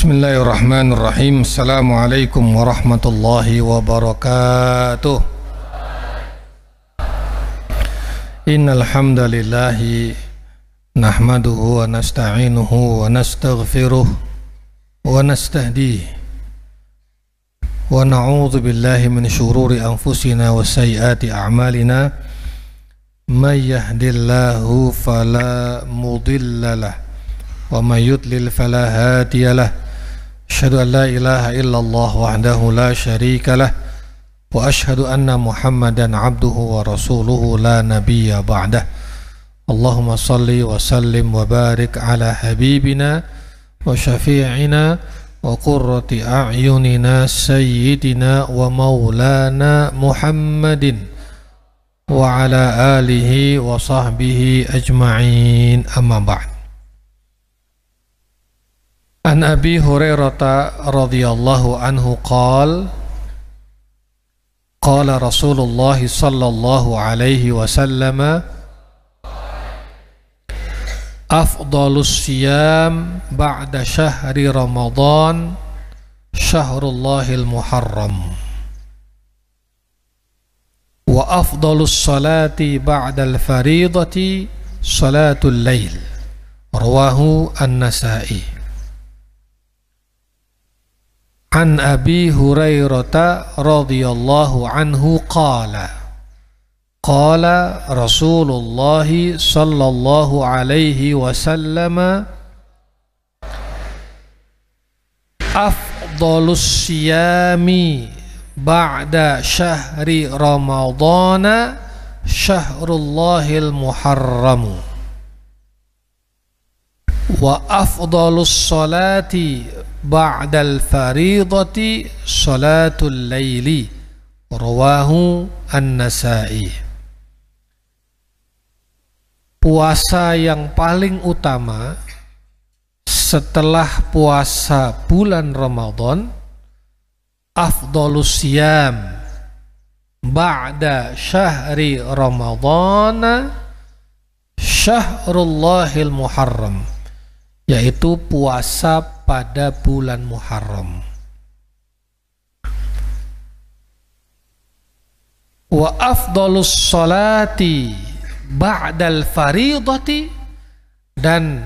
Bismillahirrahmanirrahim. Assalamualaikum warahmatullahi wabarakatuh. Innal hamdalillahi nahmaduhu wa nasta'inuhu wa nastaghfiruh wa nastahdihi wa na'udzu billahi min syururi anfusina wa sayyiati a'malina. May yahdihillahu fala mudilla lahu wa may yudlil fala hadiya lahu. Asyhadu an la ilaha illallah wahdahu la syarika lah wa asyhadu anna Muhammadan abduhu wa rasuluhu la nabiyya ba'dah. Allahumma salli wa sallim wa barik ala habibina wa syafi'ina wa qurrati a'yunina sayyidina wa maulana Muhammadin wa ala alihi wa sahbihi ajma'in, amma ba'd. An Abi Hurairah radhiyallahu anhu qala qala Rasulullah sallallahu alaihi wasallam afdalus siyam ba'da syahri Ramadan syahrullahil muharram wa afdalus salati ba'dal faridati salatul lail, rawahu an-Nasa'i. An Abi Hurairah radhiyallahu anhu qala qala Rasulullah sallallahu alaihi wasallam afdalus siyami ba'da syahri Ramadana syahrullahil muharram wa afdalus salati ba'dal faridati salatul laili, rawahu an-Nasa'i. Puasa yang paling utama setelah puasa bulan Ramadan, afdalus siyam ba'da syahri Ramadhan syahrullahil muharram, yaitu puasa pada bulan Muharram. Wa afdalus salati ba'dal faridati, dan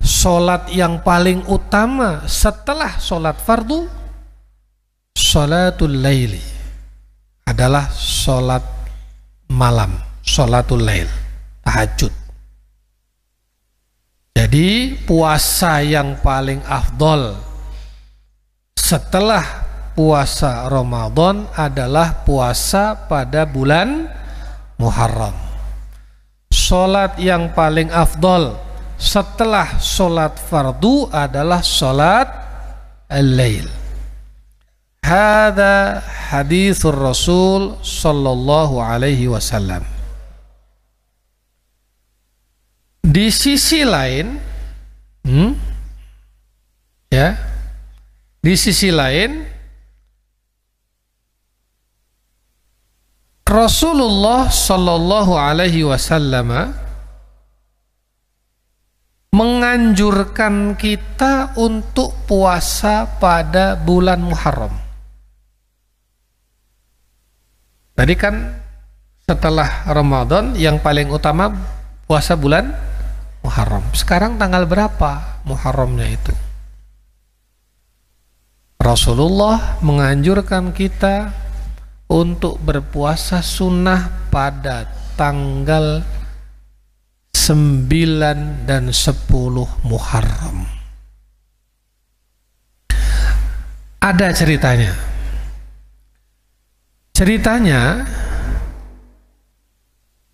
solat yang paling utama setelah solat fardu salatul laili, adalah solat malam, salatul lail, tahajud. Jadi puasa yang paling afdol setelah puasa Ramadan adalah puasa pada bulan Muharram. Salat yang paling afdol setelah salat fardu adalah salat al-lail. Hadza haditsur Rasul sallallahu alaihi wasallam. Di sisi lain, di sisi lain, Rasulullah sallallahu alaihi wasallam menganjurkan kita untuk puasa pada bulan Muharram. Tadi kan setelah Ramadan yang paling utama puasa bulan Muharram. Sekarang tanggal berapa Muharramnya itu? Rasulullah menganjurkan kita untuk berpuasa sunnah pada tanggal 9 dan 10 Muharram. Ada ceritanya. Ceritanya,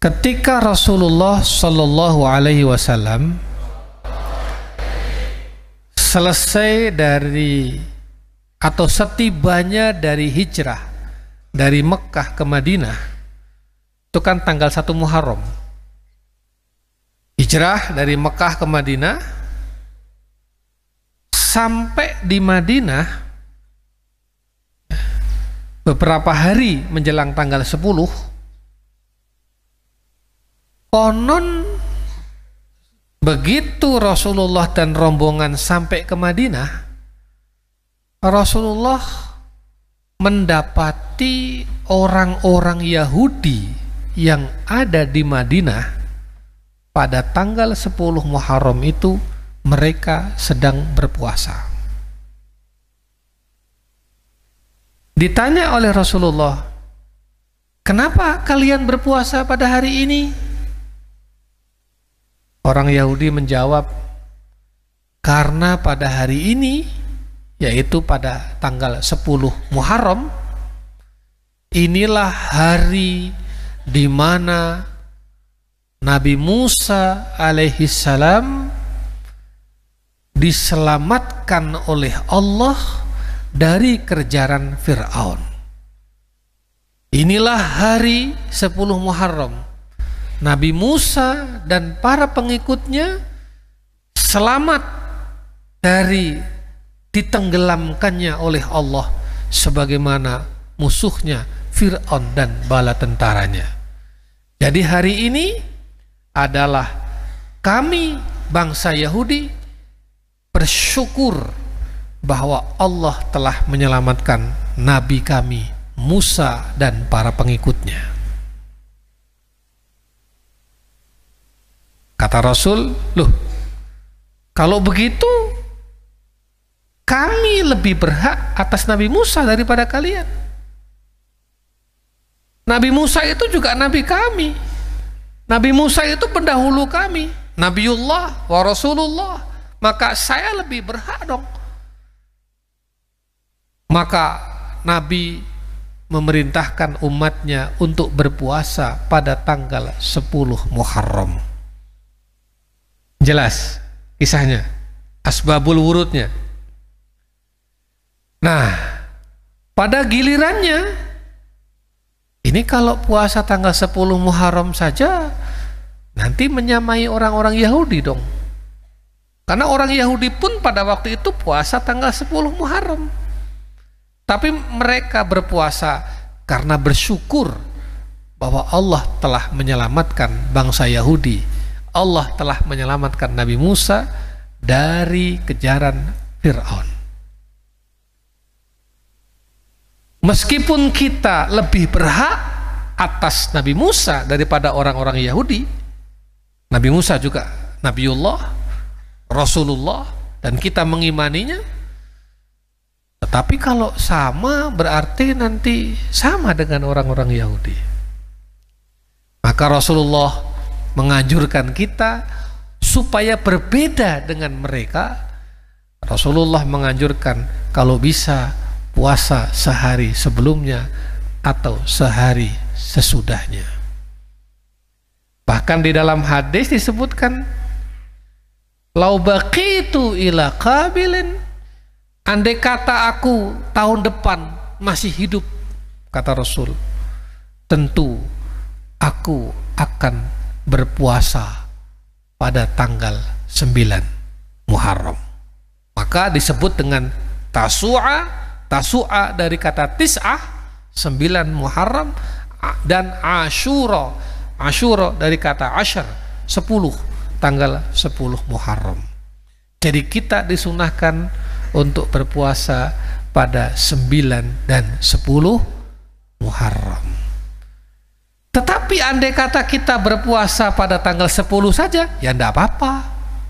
ketika Rasulullah sallallahu alaihi wasallam selesai dari atau setibanya dari hijrah dari Mekah ke Madinah, itu kan tanggal 1 Muharram. Hijrah dari Mekah ke Madinah, sampai di Madinah beberapa hari menjelang tanggal 10, konon begitu Rasulullah dan rombongan sampai ke Madinah, Rasulullah mendapati orang-orang Yahudi yang ada di Madinah pada tanggal 10 Muharram itu mereka sedang berpuasa. Ditanya oleh Rasulullah, "Kenapa kalian berpuasa pada hari ini?" Orang Yahudi menjawab, "Karena pada hari ini, yaitu pada tanggal 10 Muharram, inilah hari di mana Nabi Musa alaihissalam diselamatkan oleh Allah dari kejaran Fir'aun. Inilah hari 10 Muharram. Nabi Musa dan para pengikutnya selamat dari ditenggelamkannya oleh Allah sebagaimana musuhnya Fir'aun dan bala tentaranya. Jadi hari ini adalah kami bangsa Yahudi bersyukur bahwa Allah telah menyelamatkan Nabi kami Musa dan para pengikutnya. Kata Rasul, "Loh, kalau begitu kami lebih berhak atas Nabi Musa daripada kalian. Nabi Musa itu juga Nabi kami. Nabi Musa itu pendahulu kami, Nabiullah wa Rasulullah. Maka saya lebih berhak dong." Maka Nabi memerintahkan umatnya untuk berpuasa pada tanggal 10 Muharram. Jelas kisahnya, asbabul wurudnya. Nah, pada gilirannya, ini kalau puasa tanggal 10 Muharram saja nanti menyamai orang-orang Yahudi dong. Karena orang Yahudi pun pada waktu itu puasa tanggal 10 Muharram. Tapi mereka berpuasa karena bersyukur bahwa Allah telah menyelamatkan bangsa Yahudi. Allah telah menyelamatkan Nabi Musa dari kejaran Fir'aun. Meskipun kita lebih berhak atas Nabi Musa daripada orang-orang Yahudi, Nabi Musa juga Nabiullah, Rasulullah, dan kita mengimaninya. Tetapi kalau sama berarti nanti sama dengan orang-orang Yahudi. Maka Rasulullah menganjurkan kita supaya berbeda dengan mereka. Rasulullah menganjurkan kalau bisa puasa sehari sebelumnya atau sehari sesudahnya. Bahkan di dalam hadis disebutkan, "Lau baqitu ila qabilin," andai kata aku tahun depan masih hidup, kata Rasul, tentu aku akan berpuasa pada tanggal 9 Muharram. Maka disebut dengan Tasu'a. Tasu'a dari kata tis'ah, 9 Muharram, dan Ashura. Ashura dari kata ashar, 10, tanggal 10 Muharram. Jadi kita disunahkan untuk berpuasa pada 9 dan 10 Muharram. Tetapi andai kata kita berpuasa pada tanggal 10 saja, ya enggak apa-apa.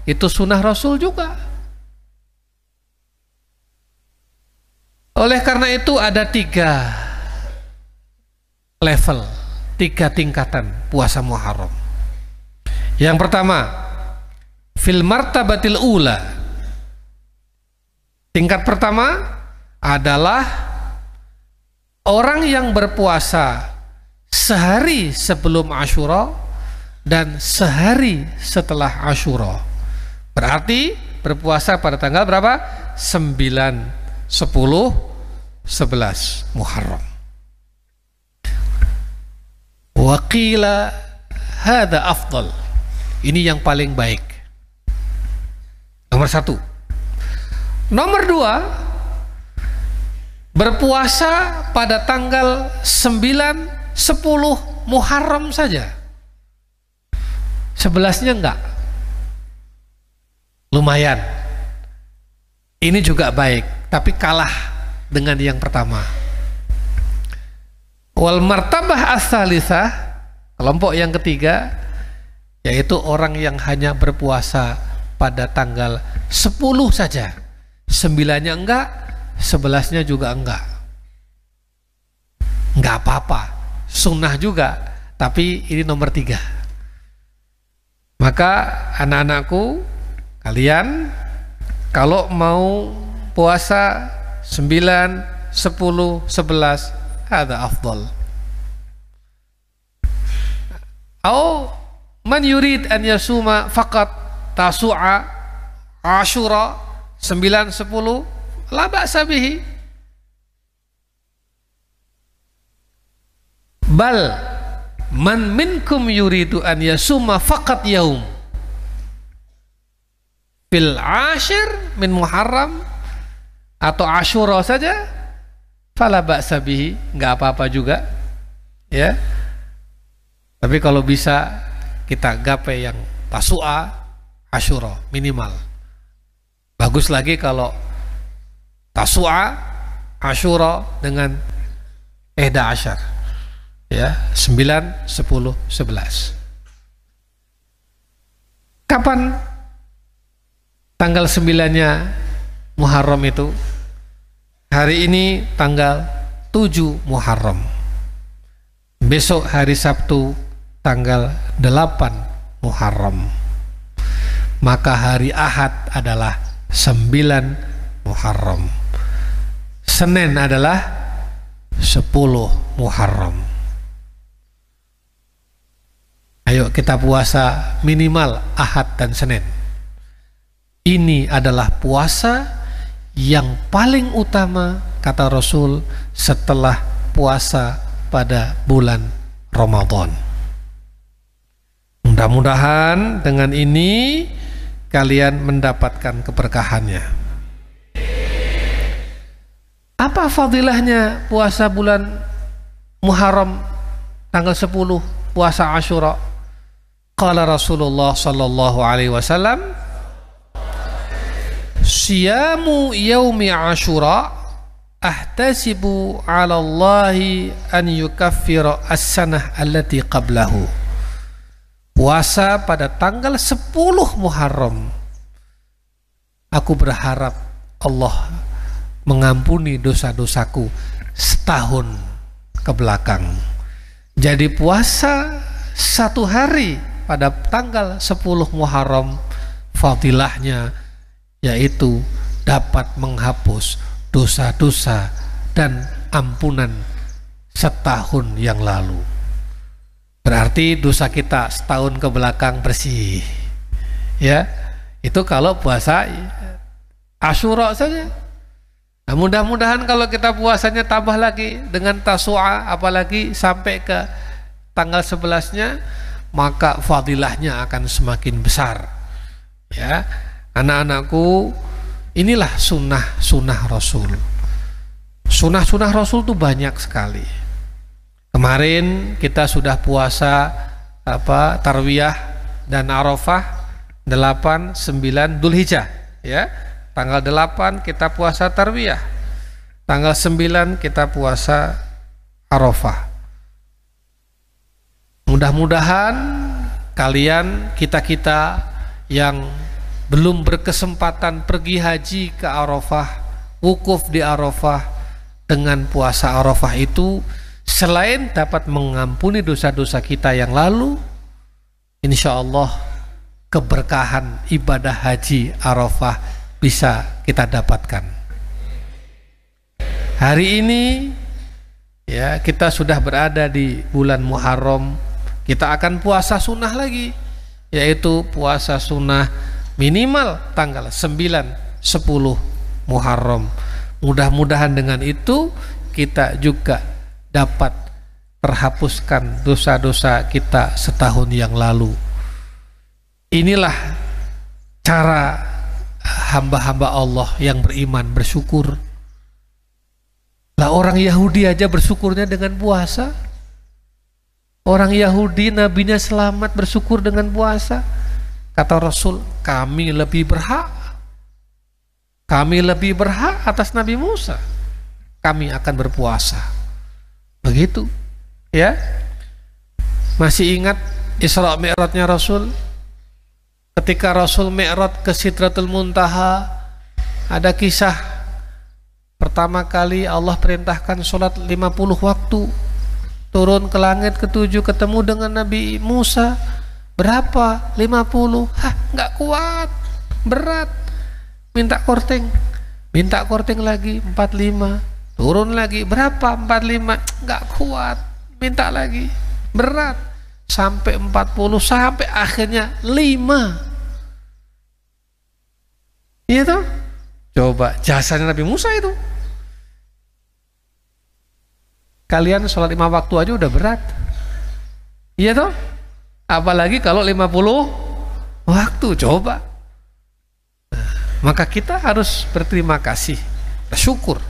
Itu sunnah Rasul juga. Oleh karena itu ada 3 level, 3 tingkatan puasa Muharram. Yang pertama, fil martabatil ula. Tingkat pertama adalah orang yang berpuasa sehari sebelum Ashura dan sehari setelah Ashura. Berarti berpuasa pada tanggal berapa? 9, 10, 11 Muharram. Waqila hadza afdal. Ini yang paling baik. Nomor 1. Nomor 2, berpuasa pada tanggal 9, 10 Muharram saja. 11-nya enggak. Lumayan. Ini juga baik, tapi kalah dengan yang pertama. Wal martabah as-salisah, kelompok yang ketiga, yaitu orang yang hanya berpuasa pada tanggal 10 saja, 9-nya enggak, 11-nya juga enggak apa-apa, sunnah juga, tapi ini nomor 3. Maka anak-anakku, kalian kalau mau puasa 9, 10, 11, ada afdal. Au man yurid an yasuma faqat tasu'a asyura 9, 10 la ba'sa bihi, bal man minkum yuridu an yasuma faqat yaum fil ashir min Muharram atau Asyura saja, fala ba'sa bihi, enggak apa-apa juga ya. Tapi kalau bisa kita gapai yang Tasu'a, Asyura minimal. Bagus lagi kalau Tasu'a, Asyura dengan 11 ya, 9, 10, 11. Kapan tanggal 9-nya Muharram itu? Hari ini tanggal 7 Muharram. Besok hari Sabtu tanggal 8 Muharram. Maka hari Ahad adalah 9 Muharram. Senin adalah 10 Muharram. Ayo kita puasa minimal Ahad dan Senin. Ini adalah puasa yang paling utama, kata Rasul, setelah puasa pada bulan Ramadan. Mudah-mudahan dengan ini kalian mendapatkan keberkahannya. Apa fadilahnya puasa bulan Muharram tanggal 10, puasa Asyura? Qala Rasulullah sallallahu alaihi wasallam, siyamu yaumi Asyura ahtasibu 'ala Allahi an yukaffira as-sanah allati qablahu. Puasa pada tanggal 10 Muharram, aku berharap Allah mengampuni dosa-dosaku setahun ke belakang. Jadi puasa 1 hari pada tanggal 10 Muharram, fadilahnya yaitu dapat menghapus dosa-dosa dan ampunan setahun yang lalu. Berarti dosa kita setahun ke belakang bersih. Ya, itu kalau puasa Asyura saja. Nah, mudah-mudahan kalau kita puasanya tambah lagi dengan Tasu'a, apalagi sampai ke tanggal 11-nya, maka fadilahnya akan semakin besar. Ya, anak-anakku, inilah sunnah Rasul. Sunnah Rasul itu banyak sekali. Kemarin kita sudah puasa Tarwiyah dan Arafah 8, 9 Dzulhijjah ya. Tanggal 8 kita puasa Tarwiyah. Tanggal 9 kita puasa Arafah. Mudah-mudahan kalian, kita yang belum berkesempatan pergi haji ke Arafah, wukuf di Arafah, dengan puasa Arafah itu selain dapat mengampuni dosa-dosa kita yang lalu, insya Allah keberkahan ibadah haji Arafah bisa kita dapatkan. Hari ini ya, kita sudah berada di bulan Muharram. Kita akan puasa sunnah lagi, yaitu puasa sunnah minimal tanggal 9, 10 Muharram. Mudah-mudahan dengan itu kita juga dapat terhapuskan dosa-dosa kita setahun yang lalu. Inilah cara hamba-hamba Allah yang beriman bersyukur. Lah orang Yahudi aja bersyukurnya dengan puasa. Orang Yahudi nabinya selamat bersyukur dengan puasa. Kata Rasul, kami lebih berhak atas Nabi Musa. kami akan berpuasa. Begitu, ya. Masih ingat Isra Mi'rajnya Rasul? Ketika Rasul Mi'raj ke Sidratul Muntaha, ada kisah pertama kali Allah perintahkan sholat 50 waktu, turun ke langit ke-7 ketemu dengan Nabi Musa. Berapa? 50. Nggak kuat, berat, minta korting lagi 45, turun lagi berapa? 45, nggak kuat, minta lagi, berat, sampai 40, sampai akhirnya 5. Iya toh? Coba jasanya Nabi Musa itu. Kalian sholat 5 waktu aja udah berat. Iya toh? Apalagi kalau 50 waktu, coba. Maka kita harus berterima kasih, bersyukur.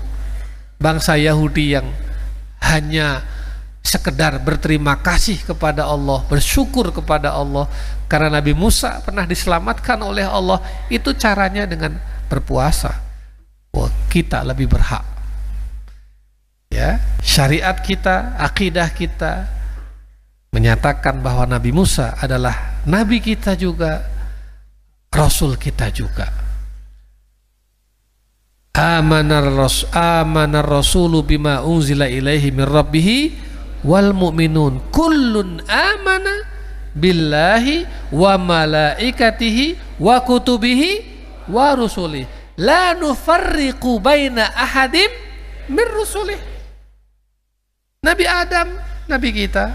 Bangsa Yahudi yang hanya sekedar berterima kasih kepada Allah, bersyukur kepada Allah karena Nabi Musa pernah diselamatkan oleh Allah, itu caranya dengan berpuasa. Wah, kita lebih berhak. Ya, syariat kita, akidah kita menyatakan bahwa Nabi Musa adalah nabi kita juga, rasul kita juga. Amanar rasulu bima unzila ilaihi min rabbih wal mu'minun kullun amana billahi wa malaikatihi wa kutubihi wa rusulih la nufarriqu baina ahadim min rusulih. Nabi Adam, nabi kita,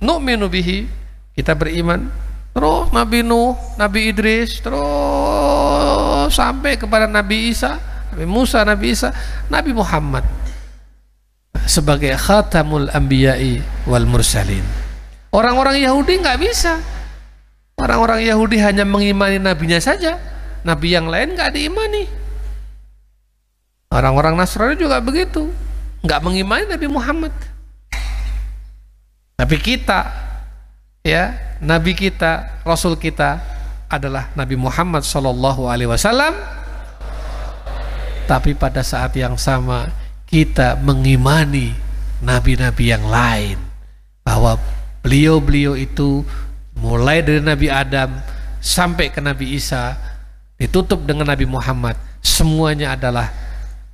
nu'minu bihi, kita beriman. Terus Nabi Nuh, Nabi Idris, terus sampai kepada Nabi Isa, Nabi Musa, Nabi Isa, Nabi Muhammad sebagai khatamul anbiya'i wal mursalin. Orang-orang Yahudi nggak bisa. Orang-orang Yahudi hanya mengimani nabinya saja, nabi yang lain nggak diimani. Orang-orang Nasrani juga begitu, nggak mengimani Nabi Muhammad. Tapi kita, ya, nabi kita, rasul kita adalah Nabi Muhammad SAW. Tapi pada saat yang sama kita mengimani nabi-nabi yang lain, bahwa beliau-beliau itu mulai dari Nabi Adam sampai ke Nabi Isa, ditutup dengan Nabi Muhammad, semuanya adalah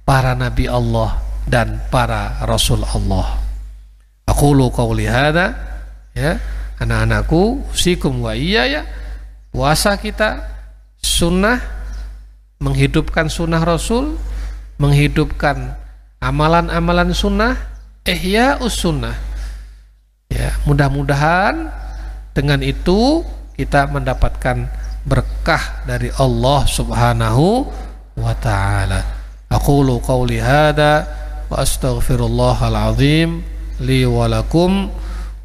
para nabi Allah dan para rasul Allah. Aqulu qawli hadza, ya, anak-anakku, usikum wa iyaya, puasa kita sunnah, menghidupkan sunnah Rasul, menghidupkan amalan-amalan sunnah, ihya'us sunnah. Ya, mudah-mudahan dengan itu kita mendapatkan berkah dari Allah Subhanahu wa ta'ala. Aqulu qawli hadza wa astaghfirullahal azim li wa lakum.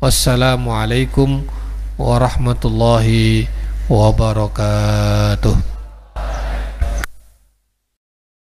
Wassalamu alaikum warahmatullahi wabarakatuh.